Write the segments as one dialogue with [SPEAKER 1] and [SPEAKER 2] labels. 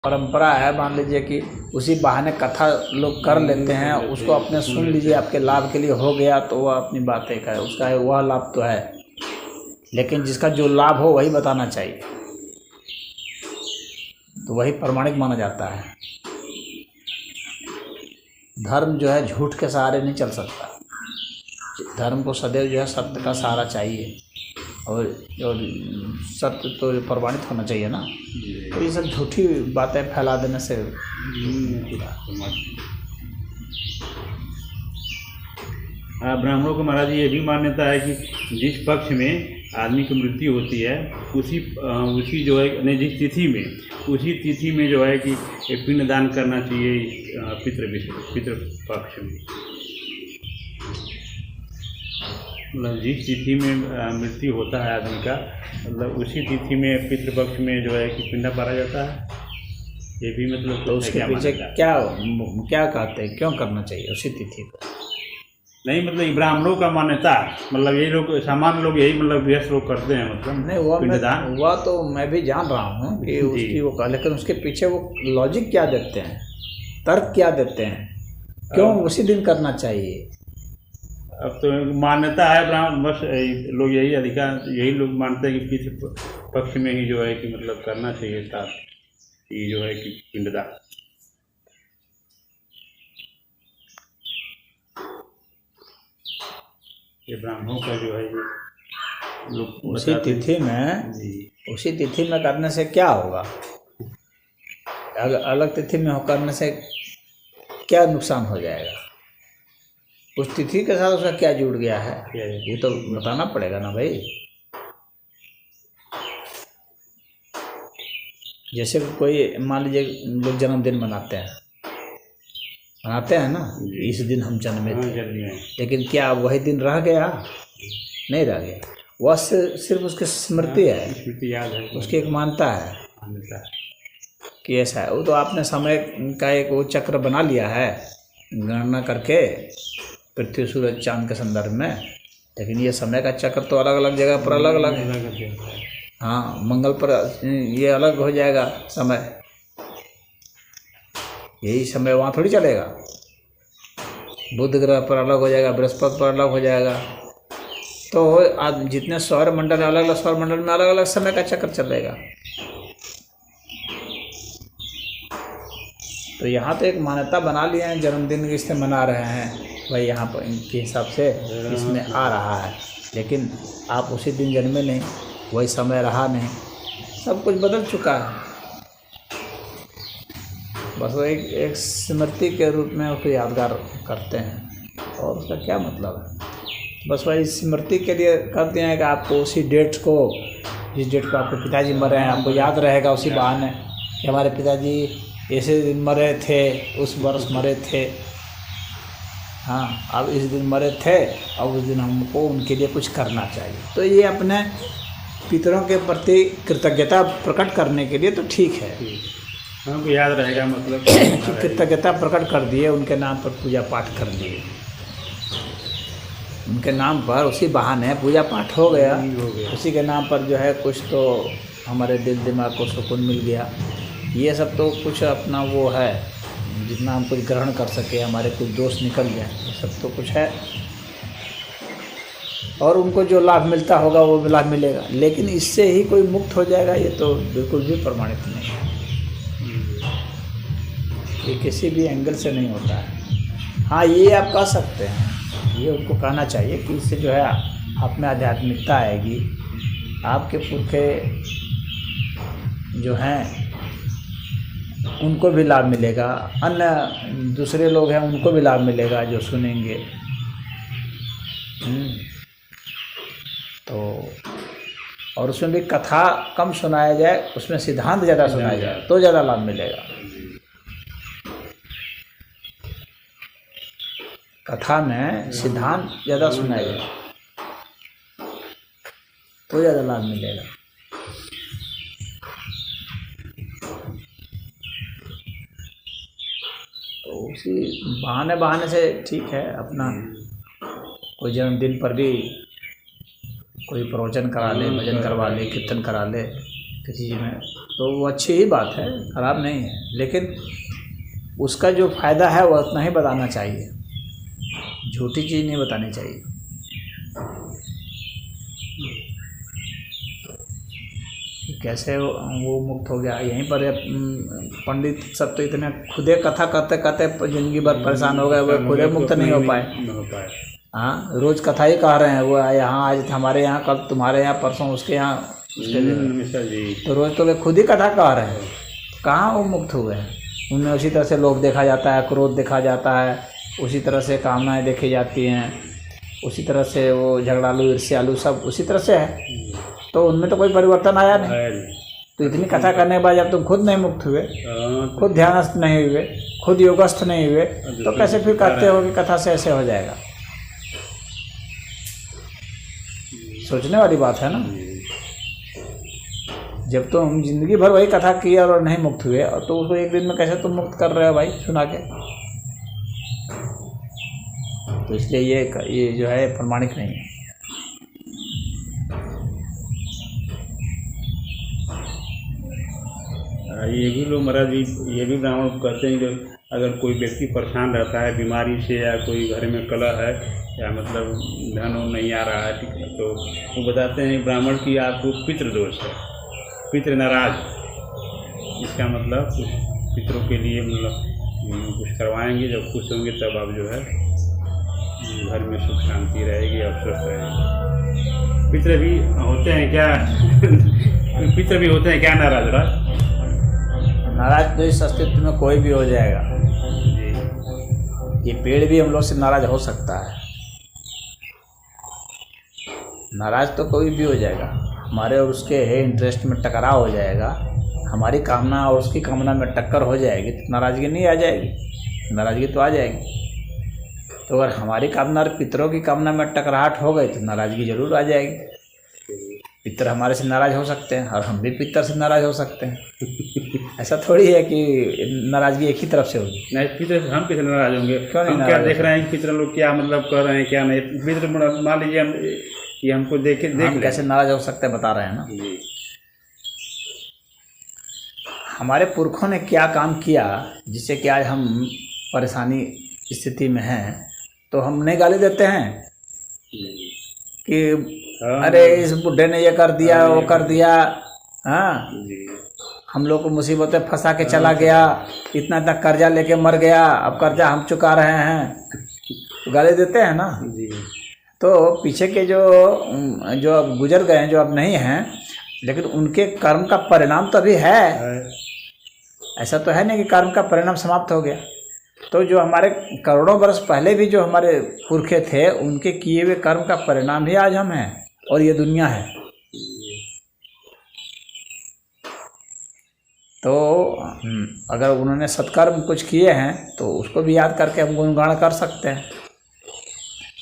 [SPEAKER 1] परंपरा है, मान लीजिए कि उसी बहाने कथा लोग कर लेते हैं, उसको अपने सुन लीजिए, आपके लाभ के लिए हो गया तो वह अपनी बात एक है, उसका वह लाभ तो है, लेकिन जिसका जो लाभ हो वही बताना चाहिए, तो वही प्रमाणिक माना जाता है। धर्म जो है झूठ के सहारे नहीं चल सकता, धर्म को सदैव जो है सत्य का सहारा चाहिए, और सत्य तो प्रमाणित होना चाहिए ना। तो ये सब झूठी बातें फैला देने से
[SPEAKER 2] ब्राह्मणों को महाराज ये भी मान्यता है कि जिस पक्ष में आदमी की मृत्यु होती है उसी जो है नहीं, जिस तिथि में उसी तिथि में जो है कि पिंडदान करना चाहिए पितृ पक्ष में। मतलब जिस तिथि में मृत्यु होता है आदमी का, मतलब उसी तिथि में पितृपक्ष में जो है कि पिंडा पारा जाता है। ये भी मतलब
[SPEAKER 1] तो उसके पीछे क्या कहते हैं, क्यों करना चाहिए उसी तिथि को?
[SPEAKER 2] नहीं, मतलब ब्राह्मणों का मान्यता, मतलब यही लोग सामान्य लोग यही मतलब व्यस्त लोग करते हैं, मतलब
[SPEAKER 1] नहीं वह तो मैं भी जान रहा हूँ कि उसकी वो, लेकिन उसके पीछे वो लॉजिक क्या देते हैं, तर्क क्या देते हैं, क्यों उसी दिन करना चाहिए?
[SPEAKER 2] अब तो मान्यता है ब्राह्मण, बस लोग यही लोग मानते हैं कि पितृ पक्ष में ही जो है कि मतलब करना चाहिए था, ये जो है कि पिंडदान। ये ब्राह्मणों का जो है ये लोग
[SPEAKER 1] उसी तिथि में करने से क्या होगा? अलग तिथि में करने से क्या नुकसान हो जाएगा? उस तिथि के साथ उसका क्या जुड़ गया है, ये तो बताना पड़ेगा ना भाई। जैसे कोई मान लीजिए लोग जन्मदिन मनाते हैं ना, इस दिन हम जन्मे थे, लेकिन क्या वही दिन रह गया? नहीं रह गया, वह सिर्फ उसकी स्मृति है,
[SPEAKER 2] स्मृति याद है,
[SPEAKER 1] उसकी एक मान्यता है कि ऐसा है। वो तो आपने समय का एक वो चक्र बना लिया है गणना करके पृथ्वी सूरज चांद के संदर्भ में, लेकिन ये समय का चक्र तो अलग अलग जगह पर अलग अलग है। हाँ, मंगल पर ये अलग हो जाएगा समय, यही समय वहाँ थोड़ी चलेगा। बुध ग्रह पर अलग हो जाएगा, बृहस्पति पर अलग हो जाएगा। तो आज जितने सौर मंडल, अलग अलग सौर मंडल में अलग अलग समय का चक्र चलेगा। तो यहाँ तो एक मान्यता बना लिए हैं, जन्मदिन इससे मना रहे हैं भाई, यहाँ पर इनके हिसाब से इसमें आ रहा है, लेकिन आप उसी दिन जन्मे नहीं, वही समय रहा नहीं, सब कुछ बदल चुका है। बस वो एक स्मृति के रूप में उसको यादगार करते हैं, और उसका क्या मतलब है? बस वही स्मृति के लिए करते हैं कि आपको उसी डेट को, जिस डेट को आपके पिताजी मरे हैं, आपको याद रहेगा उसी बहाने कि हमारे पिताजी ऐसे दिन मरे थे, उस वर्ष मरे थे। हाँ, अब इस दिन मरे थे और उस दिन हमको उनके लिए कुछ करना चाहिए। तो ये अपने पितरों के प्रति कृतज्ञता प्रकट करने के लिए तो ठीक है,
[SPEAKER 2] हमको याद रहेगा, मतलब
[SPEAKER 1] कृतज्ञता प्रकट कर दिए, उनके नाम पर पूजा पाठ कर दिए, उनके नाम पर उसी बहाने पूजा पाठ हो गया, उसी के नाम पर जो है कुछ तो हमारे दिल दिमाग को सुकून मिल गया। ये सब तो कुछ अपना वो है, जितना हम कुछ ग्रहण कर सके, हमारे कुछ दोष निकल जाए, ये सब तो कुछ है, और उनको जो लाभ मिलता होगा वो लाभ मिलेगा, लेकिन इससे ही कोई मुक्त हो जाएगा, ये तो बिल्कुल भी प्रमाणित नहीं है। ये किसी भी एंगल से नहीं होता है। हाँ, ये आप कह सकते हैं, ये उनको कहना चाहिए कि इससे जो है आप में आध्यात्मिकता आएगी, आपके पुरखे जो हैं उनको भी लाभ मिलेगा, अन्य दूसरे लोग हैं उनको भी लाभ मिलेगा जो सुनेंगे। तो और उसमें भी कथा कम सुनाया जाए, उसमें सिद्धांत ज़्यादा सुनाया जाए तो ज़्यादा लाभ मिलेगा। कथा में सिद्धांत ज़्यादा सुनाया जाए तो ज़्यादा लाभ मिलेगा। तो उसी बहाने से ठीक है, अपना कोई जन्मदिन पर भी कोई प्रवचन करा ले, भजन करवा ले, कीर्तन करा ले, किसी में तो वो अच्छी ही बात है, खराब नहीं है, लेकिन उसका जो फ़ायदा है वो उतना ही बताना चाहिए, झूठी चीज़ नहीं बतानी चाहिए। कैसे वो मुक्त हो गया, यहीं पर पंडित सब तो इतने खुदे कथा करते करते जिंदगी भर परेशान हो गए, वो खुदे मुक्त नहीं हो पाए। हाँ, रोज़ कथा ही कह रहे हैं, वो यहाँ आज हमारे यहाँ, कल तुम्हारे यहाँ, परसों उसके यहाँ, तो रोज़ तो वे खुद ही कथा कह रहे हैं, कहाँ वो मुक्त हुए हैं। उनमें उसी तरह से लोभ देखा जाता है, क्रोध देखा जाता है, उसी तरह से कामनाएं देखी जाती हैं, उसी तरह से वो झगड़ालू ईर्ष्यालू सब उसी तरह से है। तो उनमें तो कोई परिवर्तन आया नहीं। तो इतनी कथा करने के बाद जब तुम खुद नहीं मुक्त हुए, खुद ध्यानस्थ नहीं हुए, खुद योगस्थ नहीं हुए, तो कैसे फिर कहते हो कि कथा से ऐसे हो जाएगा? सोचने वाली बात है ना। जब तुम जिंदगी भर वही कथा की और नहीं मुक्त हुए, और तो उसको एक दिन में कैसे तुम मुक्त कर रहे हो भाई सुना के? तो इसलिए ये जो है प्रमाणिक नहीं है।
[SPEAKER 2] ये भी लोग महाराज जी, ये भी ब्राह्मण कहते हैं कि अगर कोई व्यक्ति परेशान रहता है बीमारी से, या कोई घर में कलह है, या मतलब धन नहीं आ रहा है, ठीक है, तो वो बताते हैं ब्राह्मण की आपको पितृ दोष है, पितृ नाराज। इसका मतलब कुछ पितरों के लिए मतलब कुछ करवाएंगे, जब खुश होंगे तब आप जो है घर में सुख शांति रहेगी और स्वस्थ रहेगी। पितृ भी होते हैं क्या? पितृ भी होते हैं क्या नाराज?
[SPEAKER 1] नाराज तो इस अस्तित्व में कोई भी हो जाएगा। ये पेड़ भी हम लोग से नाराज हो सकता है, नाराज तो कोई भी हो जाएगा। हमारे और उसके इंटरेस्ट में टकराव हो जाएगा, हमारी कामना और उसकी कामना में टक्कर हो जाएगी, तो नाराज़गी नहीं आ जाएगी? नाराज़गी तो आ जाएगी। तो अगर हमारी कामना और पितरों की कामना में टकराहट हो गई तो नाराज़गी जरूर आ जाएगी। पितर हमारे से नाराज़ हो सकते हैं और हम भी पितर से नाराज़ हो सकते हैं। ऐसा थोड़ी है कि नाराज़गी एक ही तरफ से होगी।
[SPEAKER 2] नहीं, पितर हम किसे नाराज होंगे?
[SPEAKER 1] क्यों नहीं?
[SPEAKER 2] हम क्या देख रहे हैं कि पितर लोग क्या मतलब कर रहे हैं, क्या नहीं? पितर मान लीजिए हम ये हमको देख
[SPEAKER 1] कैसे नाराज हो सकते हैं बता रहे हैं ना। हमारे पुरखों ने क्या काम किया जिससे कि आज हम परेशानी स्थिति में हैं, तो हम नहीं गाली देते हैं कि अरे इस बुढ़े ने ये कर दिया, वो कर दिया। हाँ, हम लोग को मुसीबत में फंसा के चला गया, इतना इतना कर्जा लेके मर गया, अब कर्जा हम चुका रहे हैं, तो गाली देते हैं ना। तो पीछे के जो अब गुजर गए हैं, जो अब नहीं हैं, लेकिन उनके कर्म का परिणाम तो अभी है। ऐसा तो है नहीं कि कर्म का परिणाम समाप्त हो गया। तो जो हमारे करोड़ों वर्ष पहले भी जो हमारे पुरखे थे, उनके किए हुए कर्म का परिणाम ही आज हम हैं और ये दुनिया है। तो अगर उन्होंने सत्कर्म कुछ किए हैं तो उसको भी याद करके हम गुणगान कर सकते हैं,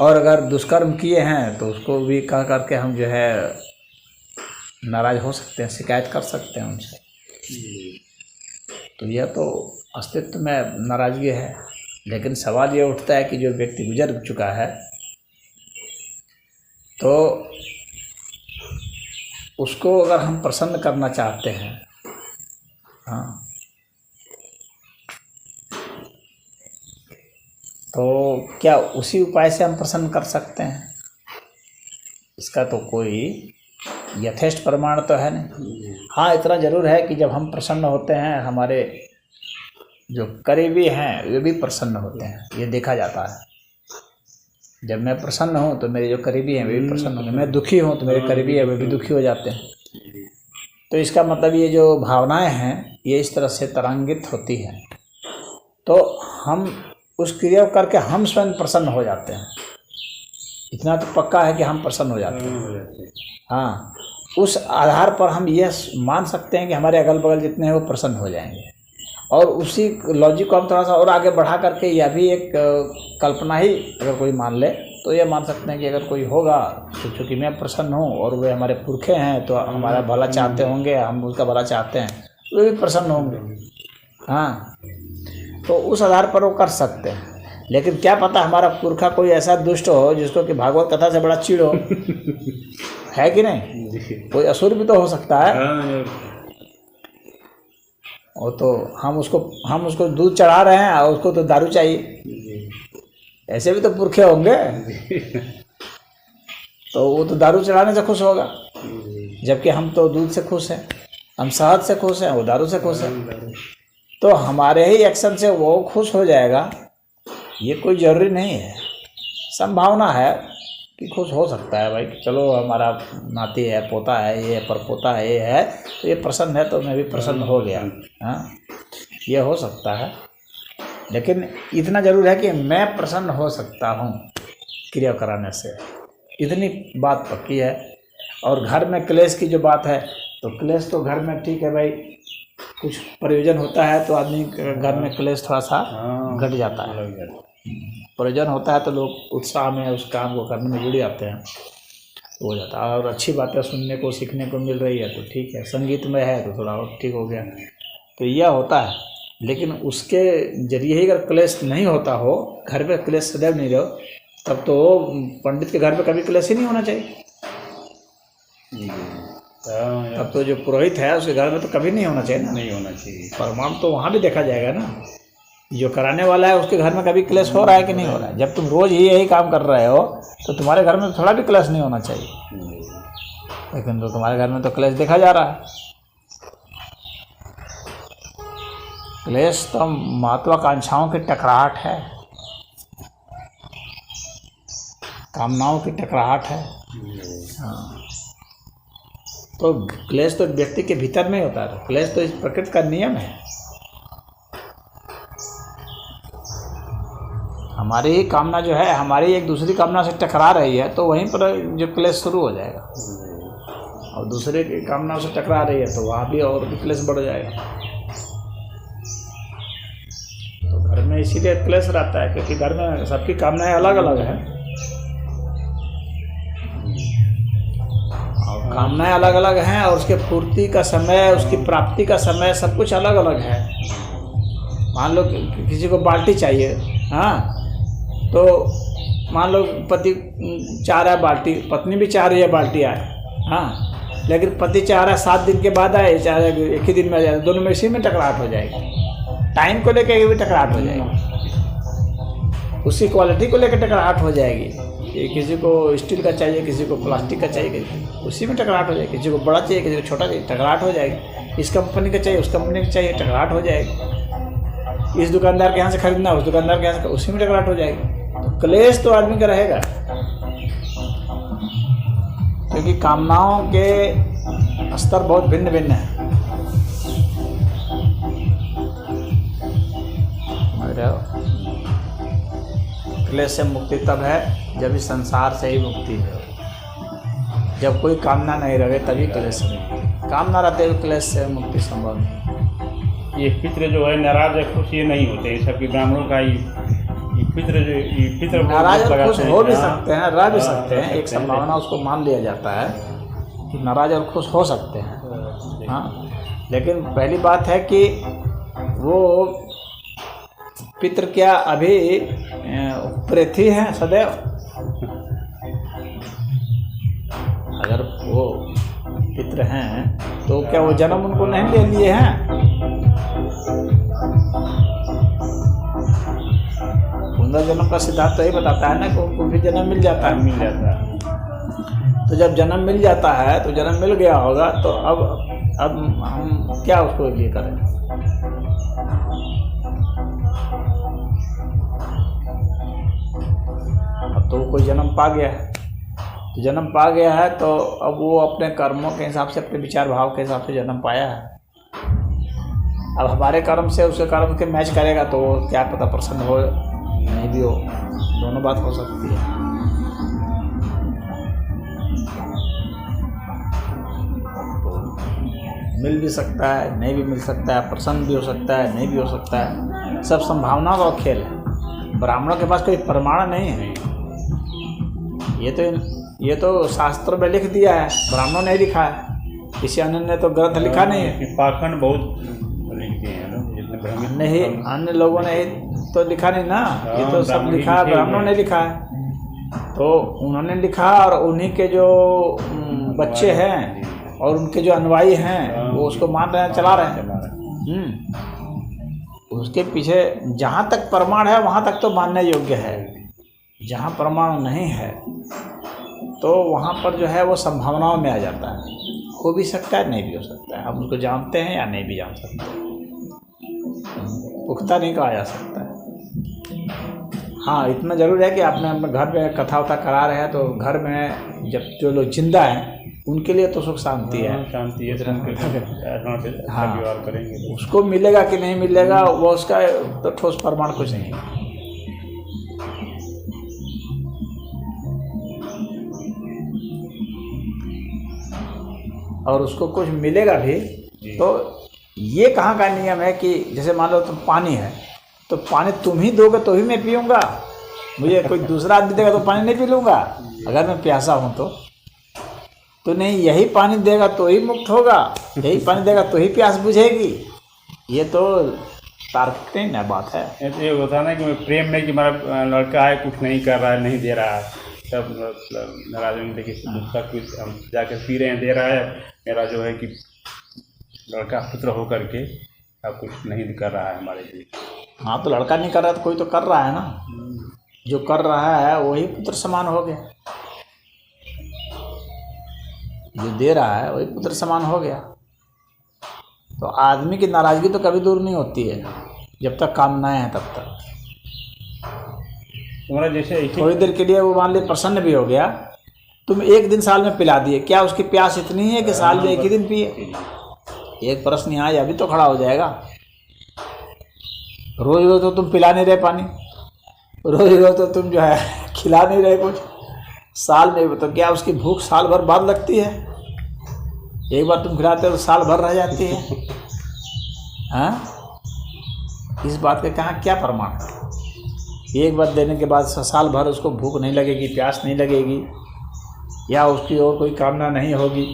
[SPEAKER 1] और अगर दुष्कर्म किए हैं तो उसको भी कह करके हम जो है नाराज हो सकते हैं, शिकायत कर सकते हैं उनसे। तो यह तो अस्तित्व में नाराज़गी है। लेकिन सवाल ये उठता है कि जो व्यक्ति गुजर चुका है तो उसको अगर हम प्रसन्न करना चाहते हैं, हाँ, तो क्या उसी उपाय से हम प्रसन्न कर सकते हैं? इसका तो कोई यथेष्ट प्रमाण तो है नहीं। हाँ, इतना ज़रूर है कि जब हम प्रसन्न होते हैं, हमारे जो करीबी हैं वे भी प्रसन्न होते हैं, ये देखा जाता है। जब मैं प्रसन्न हूँ तो मेरे जो करीबी हैं वे भी प्रसन्न होंगे, मैं दुखी हूँ तो मेरे करीबी हैं वे भी दुखी हो जाते हैं। तो इसका मतलब ये जो भावनाएं हैं ये इस तरह से तरंगित होती हैं, तो हम उस क्रिया करके हम स्वयं प्रसन्न हो जाते हैं। इतना तो पक्का है कि हम प्रसन्न हो जाते हैं। हाँ, उस आधार पर हम ये मान सकते हैं कि हमारे अगल बगल जितने हैं वो प्रसन्न हो जाएंगे। और उसी लॉजिक को हम थोड़ा सा और आगे बढ़ा करके यह भी एक कल्पना ही अगर कोई मान ले तो ये मान सकते हैं कि अगर कोई होगा तो चूँकि मैं प्रसन्न हूँ और वे हमारे पुरखे हैं तो हमारा भला चाहते होंगे, हम उसका भला चाहते हैं, वे भी प्रसन्न होंगे। हाँ, तो उस आधार पर वो कर सकते हैं। लेकिन क्या पता हमारा पुरखा कोई ऐसा दुष्ट हो जिसको कि भागवत कथा से बड़ा चिढ़ हो, है कि नहीं? कोई असुर भी तो हो सकता है। वो तो हम उसको दूध चढ़ा रहे हैं और उसको तो दारू चाहिए। ऐसे भी तो पुरखे होंगे, तो वो तो दारू चढ़ाने से खुश होगा, जबकि हम तो दूध से खुश हैं, हम शहद से खुश हैं, वो दारू से खुश हैं। तो हमारे ही एक्शन से वो खुश हो जाएगा, ये कोई ज़रूरी नहीं है। संभावना है कि खुश हो सकता है भाई, चलो हमारा नाती है, पोता है, ये परपोता है, ये है, तो ये प्रसन्न है तो मैं भी प्रसन्न हो गया। हाँ, ये हो सकता है, लेकिन इतना ज़रूर है कि मैं प्रसन्न हो सकता हूँ क्रिया कराने से, इतनी बात पक्की है। और घर में क्लेश की जो बात है, तो क्लेश तो घर में ठीक है भाई, कुछ प्रयोजन होता है तो आदमी घर में क्लेश थोड़ा सा घट जाता है, प्रयोजन होता है तो लोग उत्साह में उस काम को करने में जुड़ जाते हैं, हो जाता है। और अच्छी बातें सुनने को सीखने को मिल रही है तो ठीक है, संगीत में है तो थोड़ा और ठीक हो गया, तो यह होता है। लेकिन उसके जरिए ही अगर क्लेश नहीं होता हो, घर पे क्लेश सदैव नहीं रहो, तब तो पंडित के घर पे कभी क्लेश ही नहीं होना चाहिए। तब तो जो पुरोहित है उसके घर में तो कभी नहीं होना चाहिए ना,
[SPEAKER 2] नहीं होना चाहिए।
[SPEAKER 1] परिणाम तो वहाँ भी देखा जाएगा ना, जो कराने वाला है उसके घर में कभी क्लेश हो रहा है कि नहीं हो रहा है। जब तुम रोज ही यही काम कर रहे हो तो तुम्हारे घर में थोड़ा भी क्लेश नहीं होना चाहिए, लेकिन तो तुम्हारे घर में तो क्लेश देखा जा रहा है। क्लेश तो महत्वाकांक्षाओं की टकराहट है, कामनाओं की टकराहट है। हाँ, तो क्लेश तो व्यक्ति के भीतर में होता है, तो क्लेश तो इस प्रकृति का नियम है। हमारी ही कामना जो है, हमारी एक दूसरी कामना से टकरा रही है, तो वहीं पर जो क्लेश शुरू हो जाएगा, और दूसरे की कामना से टकरा रही है तो वहाँ भी और भी क्लेश बढ़ जाएगा। तो घर में इसीलिए क्लेश रहता है क्योंकि घर में सबकी कामनाएं अलग अलग हैं, और कामनाएं अलग अलग हैं, और उसके पूर्ति का समय, उसकी प्राप्ति का समय सब कुछ अलग अलग है। मान लो किसी को बाल्टी चाहिए, हाँ, तो मान लो पति चाह रहा है बाल्टी, पत्नी भी चाह रही है बाल्टी आए, हाँ, लेकिन पति चाह रहा है 7 दिन के बाद आए, चाह रहा है एक ही दिन में आ जाए, दोनों में इसी में टकराहट हो जाएगी। टाइम को लेकर भी टकराहट हो जाएगी, उसी क्वालिटी को लेकर टकराहट हो जाएगी कि किसी को स्टील का चाहिए, किसी को प्लास्टिक का चाहिए, उसी में टकराहट हो जाएगी। किसी को बड़ा चाहिए, किसी को छोटा चाहिए, टकराहट हो जाएगी। इस कंपनी का चाहिए, उस कंपनी का चाहिए, टकराहट हो जाएगी। इस दुकानदार के यहाँ से खरीदना, उस दुकानदार के यहाँ से, उसी में टकराहट हो जाएगी। तो क्लेश तो आदमी का रहेगा, क्योंकि कामनाओं के स्तर बहुत भिन्न भिन्न हैं। क्लेश से मुक्ति तब है जब इस संसार से ही मुक्ति है। जब कोई कामना नहीं रहे तभी क्लेश से मुक्ति, कामना रहते हुए क्लेश से मुक्ति संभव नहीं।
[SPEAKER 2] ये पितृ जो है नाराज या खुश ये नहीं होते, ये सबके ब्राह्मणों का ये पितृ
[SPEAKER 1] नाराज और खुश हो भी सकते हैं, रह भी सकते हैं, एक संभावना उसको मान लिया जाता है कि नाराज और खुश हो सकते हैं। हाँ, लेकिन पहली बात है कि वो पितृ क्या अभी प्रेथी हैं सदैव, अगर वो पितृ हैं तो क्या वो जन्म उनको नहीं ले लिए हैं? पुनर्जन्म का सिद्धांत तो यही बताता है ना कि उनको भी जन्म मिल जाता है। तो जब जन्म मिल जाता है तो जन्म मिल गया होगा, तो अब हम क्या उसको ये करें? अब तो कोई जन्म पा गया है, तो जन्म पा गया है तो अब वो अपने कर्मों के हिसाब से, अपने विचार भाव के हिसाब से जन्म पाया है। अब हमारे कर्म से उसके कर्म के मैच करेगा तो क्या पता प्रसन्न हो, नहीं भी हो, दोनों बात हो सकती है। तो मिल भी सकता है, नहीं भी मिल सकता है, प्रसन्न भी हो सकता है, नहीं भी हो सकता है, सब संभावनाओं का खेल है। ब्राह्मणों के पास कोई प्रमाण नहीं है, ये तो शास्त्र में लिख दिया है, ब्राह्मणों ने लिखा है, किसी अन्य ने तो ग्रंथ लिखा नहीं है।
[SPEAKER 2] पाखंड बहुत लिखते हैं ना,
[SPEAKER 1] नहीं, अन्य लोगों ने तो लिखा नहीं ना, ये तो सब लिखा है, ब्राह्मणों ने लिखा है। तो उन्होंने लिखा, और उन्हीं के जो बच्चे हैं और उनके जो अनुयायी हैं वो उसको मान रहे हैं, चला रहे हैं। उसके पीछे जहाँ तक प्रमाण है वहाँ तक तो मानने योग्य है, जहाँ प्रमाण नहीं है तो वहाँ पर जो है वो संभावनाओं में आ जाता है, हो भी सकता है नहीं भी हो सकता है। हम उसको जानते हैं या नहीं भी जान सकते, पुख्ता नहीं कहा जा सकता है। हाँ, इतना ज़रूर है कि आपने अपने घर में कथा वथा करा रहे हैं तो घर में जब जो लोग जिंदा हैं उनके लिए तो सुख शांति है,
[SPEAKER 2] शांति है।
[SPEAKER 1] हाँ,
[SPEAKER 2] व्यवहार करेंगे
[SPEAKER 1] उसको मिलेगा कि नहीं मिलेगा वो उसका तो ठोस प्रमाण कुछ नहीं है। और उसको कुछ मिलेगा भी तो ये कहाँ का नियम है कि जैसे मान लो तुम पानी है तो पानी तुम ही दोगे तो ही मैं पीऊँगा, मुझे कोई दूसरा आदमी देगा तो पानी नहीं पी लूँगा अगर मैं प्यासा हूँ तो नहीं, यही पानी देगा तो ही मुक्त होगा, यही पानी देगा तो ही प्यास बुझेगी। ये तो तार्किक नहीं बात है।
[SPEAKER 2] ये होता ना कि प्रेम में कि हमारा लड़का है कुछ नहीं कर रहा है, नहीं दे रहा है, तब नाराज होने लगे दूसरा कुछ हम जाकर पी रहे हैं, दे रहा है, मेरा जो है कि लड़का पुत्र हो करके अब कुछ नहीं कर रहा है हमारे लिए।
[SPEAKER 1] हाँ, तो लड़का नहीं कर रहा तो कोई तो कर रहा है ना, जो कर रहा है वही पुत्र समान हो गया, जो दे रहा है वही पुत्र समान हो गया। तो आदमी की नाराज़गी तो कभी दूर नहीं होती है जब तक कामनाएं हैं तब तक।
[SPEAKER 2] तुम्हारा जैसे
[SPEAKER 1] थोड़ी देर के लिए वो मान ली प्रसन्न भी हो गया, तुम एक दिन साल में पिला दिए, क्या उसकी प्यास इतनी है कि साल में एक ही दिन पिए? एक प्रश्न यहाँ अभी तो खड़ा हो जाएगा। रोज रोज तो तुम पिला नहीं रहे पानी, रोज रोज तो तुम जो है खिला नहीं रहे कुछ, साल में तो क्या उसकी भूख साल भर बाद लगती है? एक बार तुम खिलाते हो तो साल भर रह जाती है। हाँ, इस बात का कहाँ क्या प्रमाण है? एक बार देने के बाद साल भर उसको भूख नहीं लगेगी, प्यास नहीं लगेगी, या उसकी और कोई कामना नहीं होगी,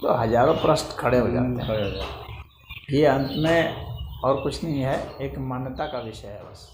[SPEAKER 1] तो हजारों प्रश्न खड़े हो जाते हैं। ये अंत में और कुछ नहीं है, एक मान्यता का विषय है बस।